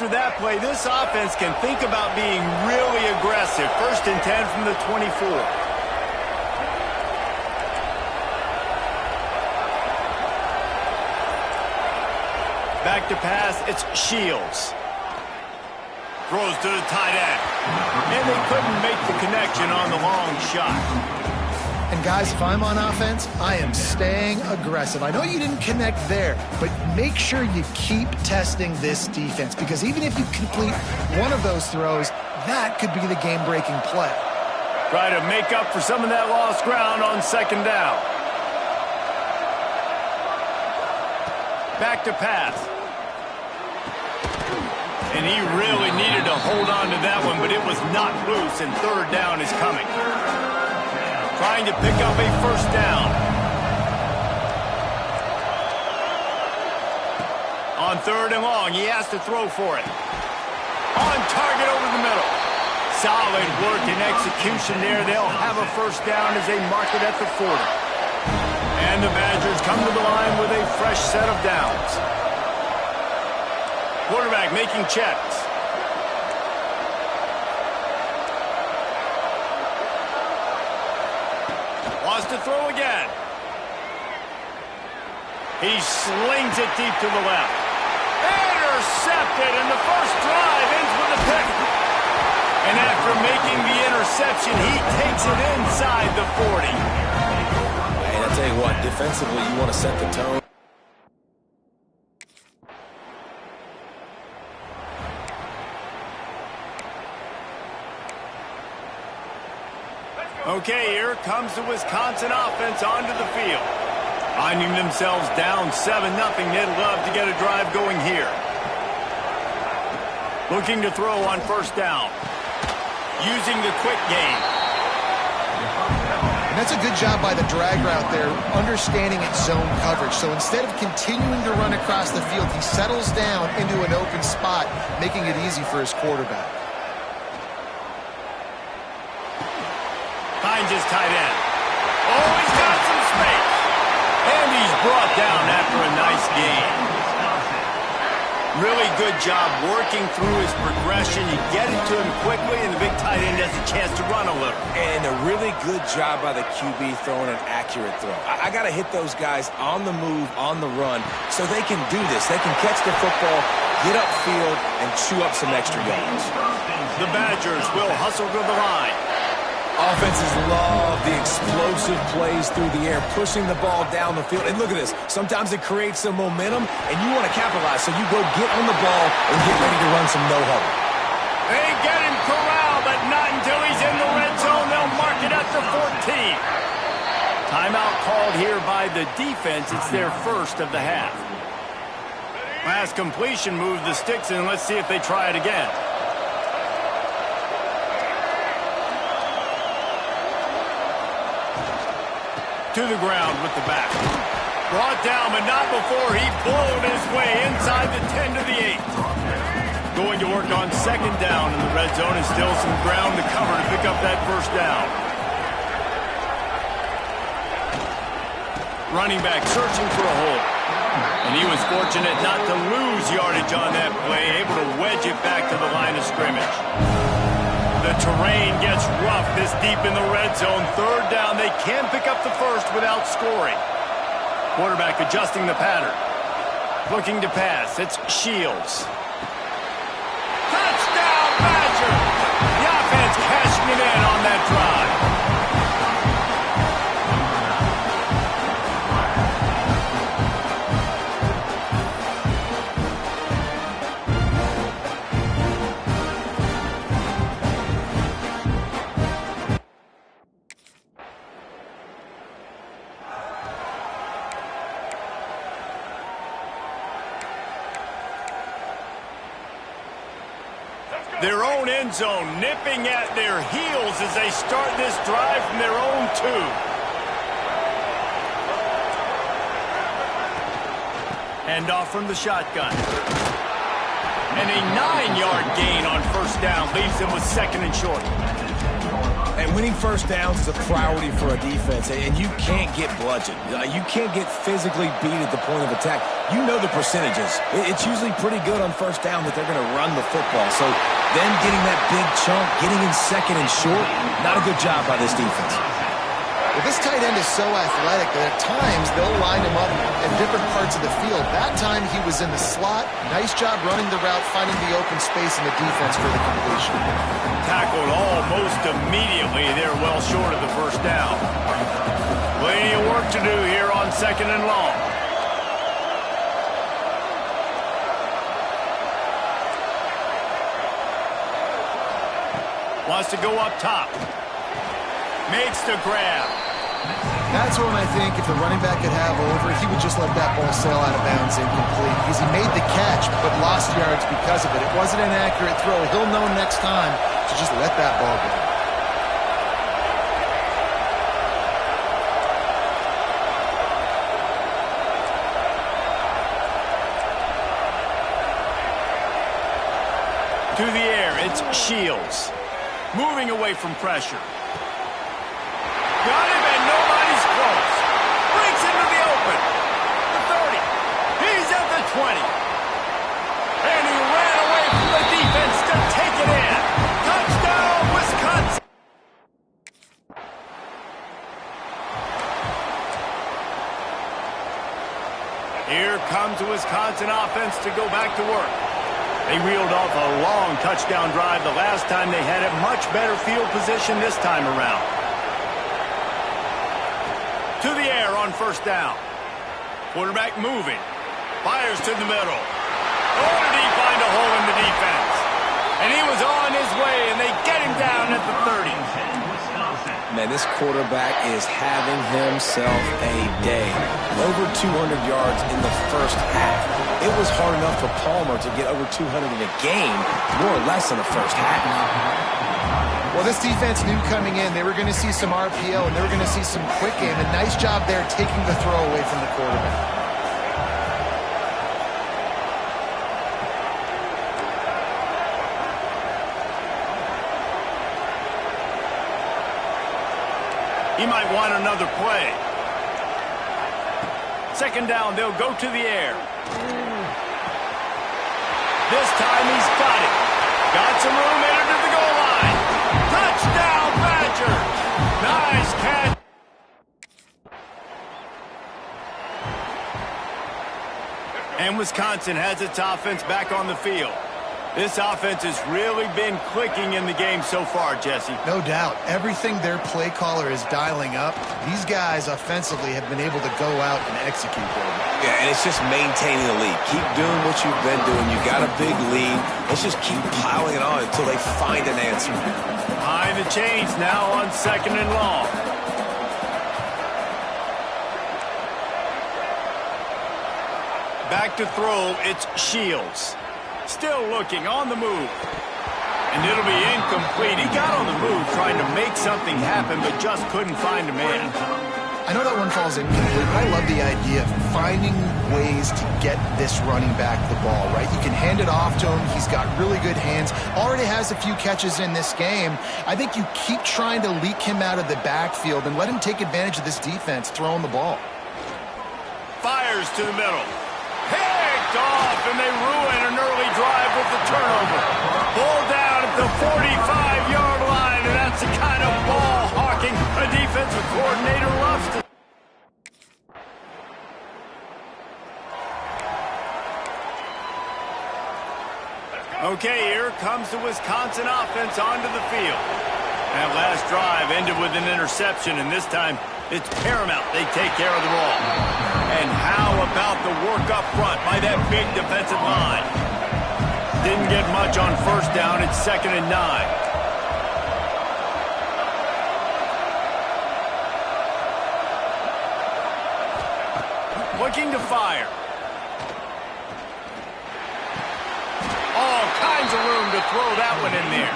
after that play, this offense can think about being really aggressive. 1st and 10 from the 24. Back to pass, it's Shields. Throws to the tight end. And they couldn't make the connection on the long shot. And guys, if I'm on offense, I am staying aggressive. I know you didn't connect there, but make sure you keep testing this defense, because even if you complete one of those throws, that could be the game-breaking play. Try to make up for some of that lost ground on 2nd down. Back to pass. And he really needed to hold on to that one, but it was not loose, and 3rd down is coming. Trying to pick up a 1st down. On 3rd and long, he has to throw for it. On target over the middle. Solid work and execution there. They'll have a 1st down as they mark it at the 40. And the Badgers come to the line with a fresh set of downs. Quarterback making checks. Wants to throw again. He slings it deep to the left. Intercepted, and the first drive ends with a pick. And after making the interception, he takes it inside the 40. And I'll tell you what, defensively, you want to set the tone. Okay, here comes the Wisconsin offense onto the field. Finding themselves down 7-0, they'd love to get a drive going here. Looking to throw on 1st down. Using the quick game. And that's a good job by the drag route there, understanding its zone coverage. So instead of continuing to run across the field, he settles down into an open spot, making it easy for his quarterback. Finds his tight end. Oh, he's got some space. And he's brought down after a nice gain. Really good job working through his progression. You get it to him quickly, and the big tight end has a chance to run a little. And a really good job by the QB throwing an accurate throw. I got to hit those guys on the move, on the run, so they can do this. They can catch the football, get upfield, and chew up some extra yards. The Badgers will hustle to the line. Offenses love the explosive plays through the air, pushing the ball down the field. And look at this. Sometimes it creates some momentum, and you want to capitalize. So you go get on the ball and get ready to run some no-huddle. They get him corralled, but not until he's in the red zone. They'll mark it at the 14. Timeout called here by the defense. It's their 1st of the half. Last completion moved the sticks, and let's see if they try it again. To the ground with the back. Brought down, but not before he blowed his way inside the 10 to the 8. Going to work on 2nd down in the red zone, and still some ground to cover to pick up that 1st down. Running back searching for a hole. And he was fortunate not to lose yardage on that play, able to wedge it back to the line of scrimmage. The terrain gets rough this deep in the red zone. 3rd down, they can pick up the 1st without scoring. Quarterback adjusting the pattern. Looking to pass, it's Shields. Touchdown, Badgers! The offense cashing it in on that drive. Their own end zone nipping at their heels as they start this drive from their own 2. Handoff from the shotgun. And a 9-yard gain on 1st down leaves them with 2nd and short. And winning first downs is a priority for a defense, and you can't get bludgeoned. You can't get physically beat at the point of attack. You know the percentages. It's usually pretty good on first down that they're going to run the football. So them getting that big chunk, getting in second and short, not a good job by this defense. Well, this tight end is so athletic that at times they'll line him up in different parts of the field. That time he was in the slot. Nice job running the route, finding the open space in the defense for the completion. Tackled almost immediately. They're well short of the first down. Plenty of work to do here on 2nd and long. Wants to go up top. Makes the grab. That's when I think if the running back could have over, he would just let that ball sail out of bounds incomplete because he made the catch but lost yards because of it. It wasn't an accurate throw. He'll know next time to just let that ball go. To the air, it's Shields. Moving away from pressure. Got him and nobody's close. Breaks into the open. The 30. He's at the 20. And he ran away from the defense to take it in. Touchdown, Wisconsin. Here comes the Wisconsin offense to go back to work. They reeled off a long touchdown drive the last time they had it. Much better field position this time around. To the air on first down. Quarterback moving. Fires to the middle. Oh, did he find a hole in the defense? And he was on his way, and they get him down at the 30. Man, this quarterback is having himself a day. Over 200 yards in the first half. It was hard enough for Palmer to get over 200 in a game, more or less in the first half. Well, this defense knew coming in they were going to see some RPO and they were going to see some quick game. And nice job there taking the throw away from the quarterback. He might want another play. 2nd down, they'll go to the air. This time he's got it. Got some room, entered to the goal line. Touchdown, Badgers! Nice catch. And Wisconsin has its offense back on the field. This offense has really been clicking in the game so far, Jesse. No doubt. Everything their play caller is dialing up, these guys offensively have been able to go out and execute there. Yeah, and it's just maintaining the lead. Keep doing what you've been doing. You got a big lead. Let's just keep piling it on until they find an answer. Behind the chains now on 2nd and long. Back to throw, it's Shields. Still looking, on the move. And it'll be incomplete. He got on the move trying to make something happen, but just couldn't find a man. I know that one falls incomplete, but I love the idea of finding ways to get this running back the ball, right? You can hand it off to him. He's got really good hands. Already has a few catches in this game. I think you keep trying to leak him out of the backfield and let him take advantage of this defense throwing the ball. Fires to the middle. Picked off, and they ruin an early drive with the turnover. Pulled down at the 45-yard line, and that's the kind of ball hawking a defensive coordinator loves to. Okay, here comes the Wisconsin offense onto the field. That last drive ended with an interception, and this time it's paramount they take care of the ball. And how about the work up front by that big defensive line? Didn't get much on first down. It's 2nd and 9. Looking to fire. All kinds of room to throw that one in there.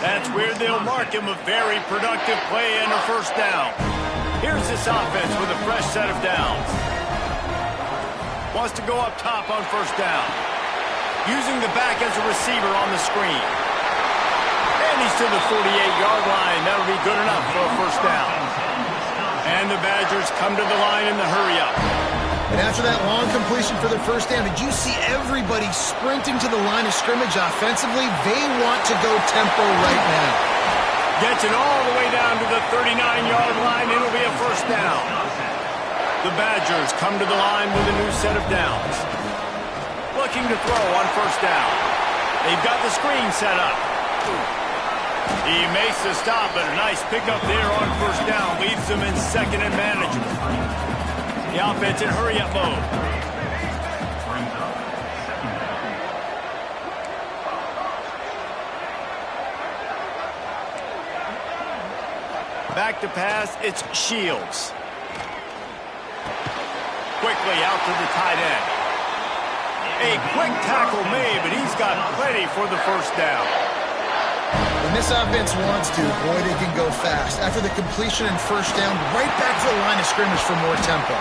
That's where they'll mark him a very productive play and a first down. Here's this offense with a fresh set of downs. Wants to go up top on first down. Using the back as a receiver on the screen. And And he's to the 48-yard line. That'll be good enough for a first down. And the Badgers come to the line in the hurry-up. And after that long completion for the first down, did you see everybody sprinting to the line of scrimmage offensively? They want to go tempo right now. Gets it all the way down to the 39-yard line. It'll be a first down. The Badgers come to the line with a new set of downs. Looking to throw on first down. They've got the screen set up. He makes the stop, but a nice pickup there on first down. Leaves them in second and manageable. The offense in hurry-up mode. Back to pass, it's Shields. Quickly out to the tight end. A quick tackle made, but he's got plenty for the first down. When this offense wants to, boy, they can go fast. After the completion and first down, right back to the line of scrimmage for more tempo.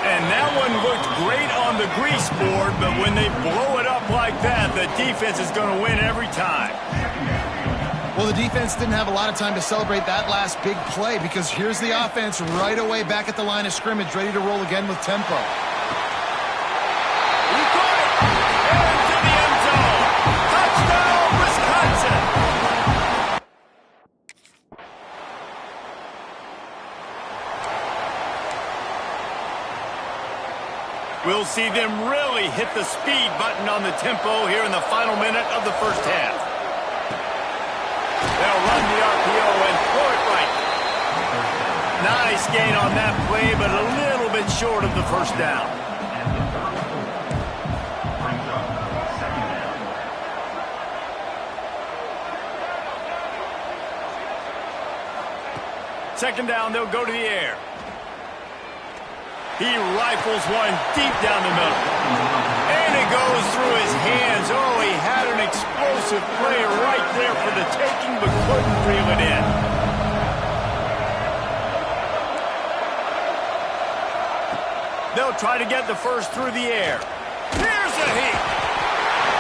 And that one looked great on the grease board, but when they blow it up like that, the defense is going to win every time. Well, the defense didn't have a lot of time to celebrate that last big play because here's the offense right away back at the line of scrimmage, ready to roll again with tempo. He caught it! Into the end zone! Touchdown, Wisconsin! We'll see them really hit the speed button on the tempo here in the final minute of the first half. They'll run the RPO and throw it right. Nice gain on that play, but a little bit short of the first down. Second down, they'll go to the air. He rifles one deep down the middle. And it goes through his hands. Oh, he had an explosive play right there for the taking, but couldn't reel it in. They'll try to get the first through the air. Here's a heat.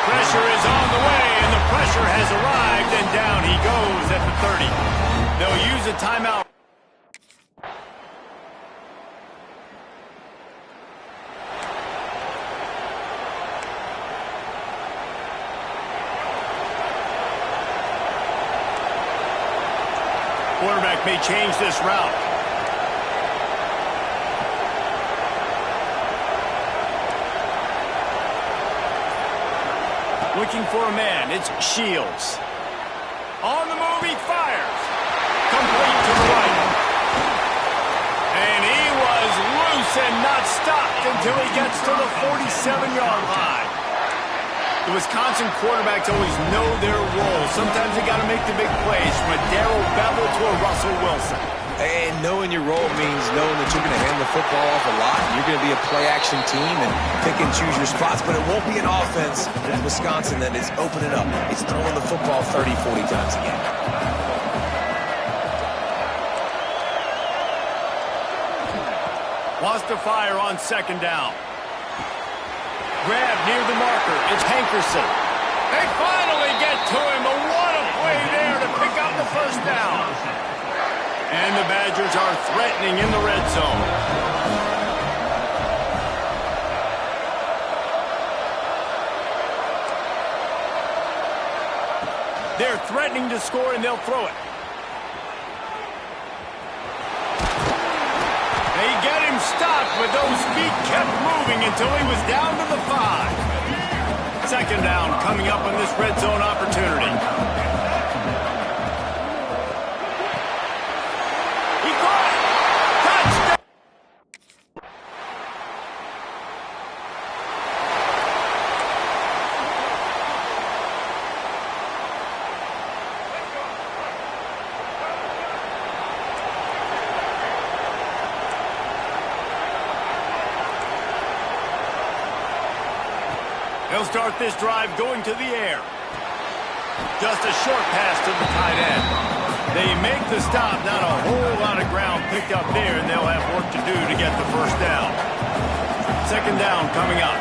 Pressure is on the way, and the pressure has arrived, and down he goes at the 30. They'll use a timeout. Quarterback may change this route. Looking for a man, it's Shields. On the move, he fires. Complete to the right. And he was loose and not stopped until he gets to the 47-yard line. The Wisconsin quarterbacks always know their role. Sometimes they got to make the big plays, from a Darrell Bevell to a Russell Wilson. And knowing your role means knowing that you're going to hand the football off a lot. You're going to be a play-action team and pick and choose your spots. But it won't be an offense with Wisconsin that is opening up. It's throwing the football 30, 40 times a game. Wants to fire on second down. Grab near the marker. It's Hankerson. They finally get to him, but what a play there to pick up the first down. And the Badgers are threatening in the red zone. They're threatening to score, and they'll throw it. They get him stopped, but those feet kept moving until he was down to the 5. Second down coming up on this red zone opportunity. He caught it! Touchdown! They'll start this drive going to the air. Just a short pass to the tight end. They make the stop, not a whole lot of ground picked up there, and they'll have work to do to get the first down. Second down coming up.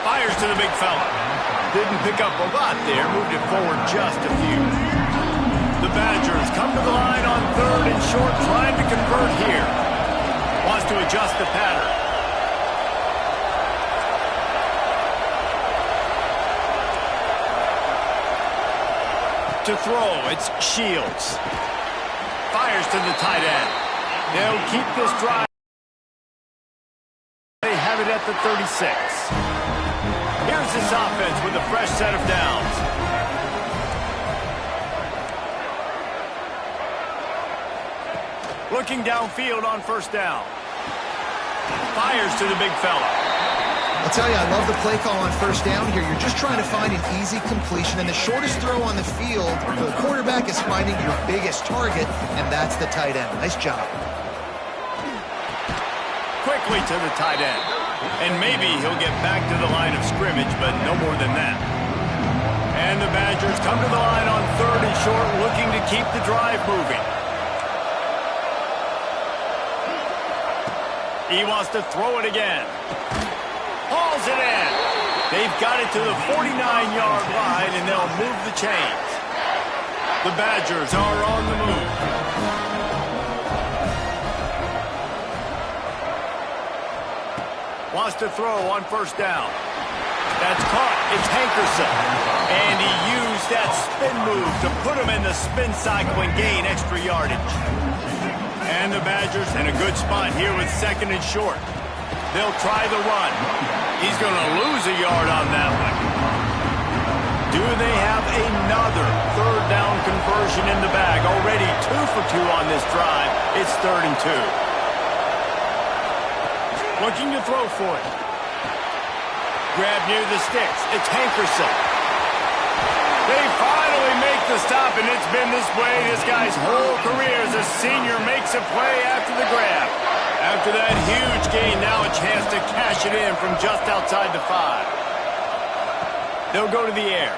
Fires to the big fella. didn't pick up a lot there, moved it forward just a few. The Badgers come to the line on 3rd and short, trying to convert here. Wants to adjust the pattern. To throw, it's Shields. Fires to the tight end. They'll keep this drive. They have it at the 36. Here's this offense with a fresh set of downs. Looking downfield on 1st down. Fires to the big fella. I'll tell you, I love the play call on 1st down here. You're just trying to find an easy completion, and the shortest throw on the field for the quarterback is finding your biggest target, and that's the tight end. Nice job. Quickly to the tight end. And maybe he'll get back to the line of scrimmage, but no more than that. And the Badgers come to the line on 3rd and short, looking to keep the drive moving. He wants to throw it again. Hauls it in. They've got it to the 49-yard line, and they'll move the chains. The Badgers are on the move. Wants to throw on 1st down. That's caught. It's Hankerson. And he used that spin move to put him in the spin cycle and gain extra yardage. And the Badgers in a good spot here with 2nd and short. They'll try the run. He's going to lose a yard on that one. Do they have another 3rd down conversion in the bag? Already 2 for 2 on this drive. It's 3rd and 2. Looking to throw for it. Grab near the sticks. It's Hankerson. They finally make the stop, and it's been this way this guy's whole career as a senior makes a play after the grab. After that huge gain, now a chance to cash it in from just outside the 5. They'll go to the air.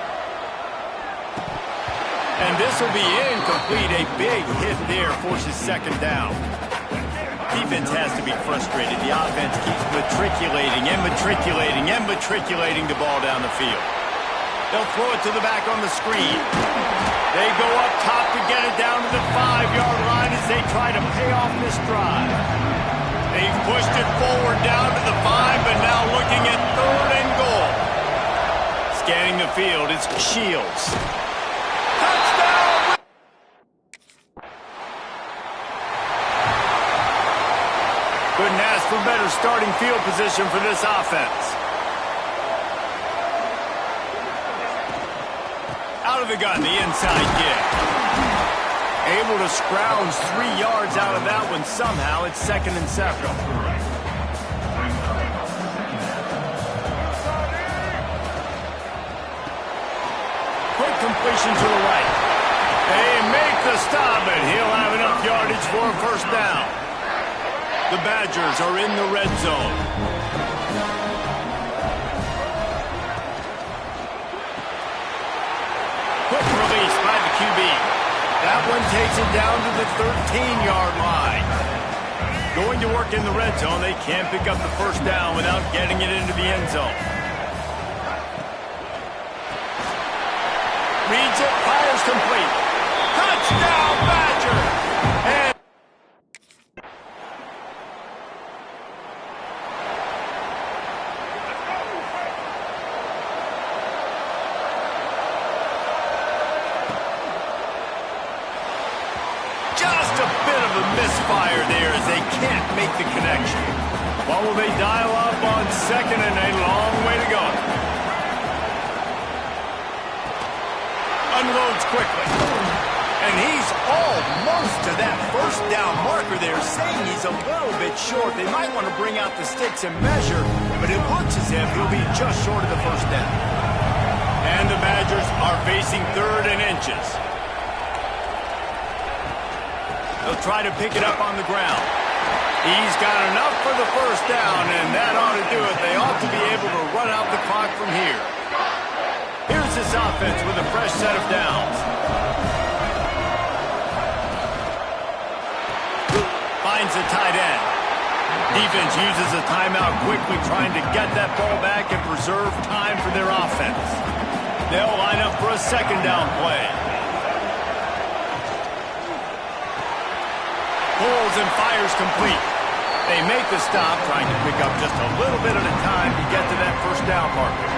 And this will be incomplete. A big hit there forces 2nd down. Defense has to be frustrated. The offense keeps matriculating and matriculating and matriculating the ball down the field. They'll throw it to the back on the screen. They go up top to get it down to the 5-yard line as they try to pay off this drive. They've pushed it forward down to the 5, but now looking at 3rd and goal. Scanning the field, it's Shields. Touchdown! Couldn't ask for better starting field position for this offense. Out of the gun, the inside kick. Able to scrounge 3 yards out of that one somehow. It's 2nd and 7. Quick completion to the right. They make the stop, and he'll have enough yardage for a 1st down. The Badgers are in the red zone. Quick release by the QB. That one takes it down to the 13-yard line. Going to work in the red zone. They can't pick up the 1st down without getting it into the end zone. Reads it, fires complete. Touchdown, Badger! And just a bit of a misfire there as they can't make the connection. What will they dial up on 2nd and a long way to go? Unloads quickly. And he's almost to that 1st down marker there, saying he's a little bit short. They might want to bring out the sticks and measure, but it looks as if he'll be just short of the 1st down. And the Badgers are facing 3rd and inches. They'll try to pick it up on the ground. He's got enough for the 1st down, and that ought to do it. They ought to be able to run out the clock from here. Here's this offense with a fresh set of downs. Finds the tight end. Defense uses a timeout quickly, trying to get that ball back and preserve time for their offense. They'll line up for a second down play. Pulls and fires complete. They make the stop, trying to pick up just a little bit at a time to get to that first down marker.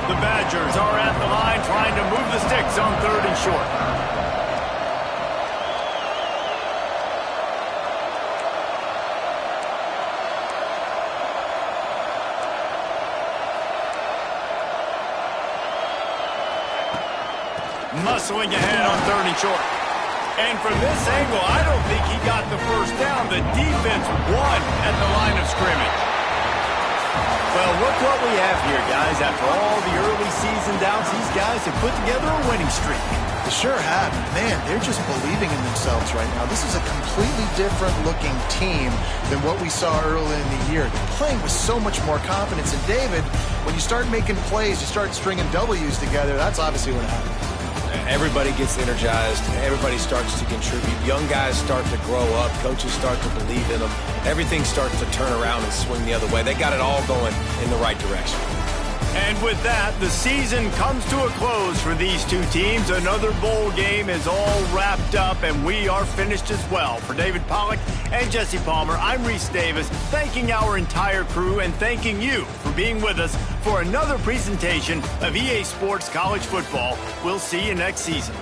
The Badgers are at the line trying to move the sticks on 3rd and short. Muscling ahead on 3rd and short. And from this angle, I don't think he got the first down. The defense won at the line of scrimmage. Well, look what we have here, guys. After all the early season doubts, these guys have put together a winning streak. They sure have. Man, they're just believing in themselves right now. This is a completely different looking team than what we saw early in the year. They're playing with so much more confidence. And David, when you start making plays, you start stringing W's together, that's obviously what happens. Everybody gets energized. Everybody starts to contribute. Young guys start to grow up. Coaches start to believe in them. Everything starts to turn around and swing the other way. They got it all going in the right direction. And with that, the season comes to a close for these two teams. Another bowl game is all wrapped up, and we are finished as well. For David Pollack and Jesse Palmer, I'm Reese Davis, thanking our entire crew and thanking you for being with us for another presentation of EA Sports College Football. We'll see you next season.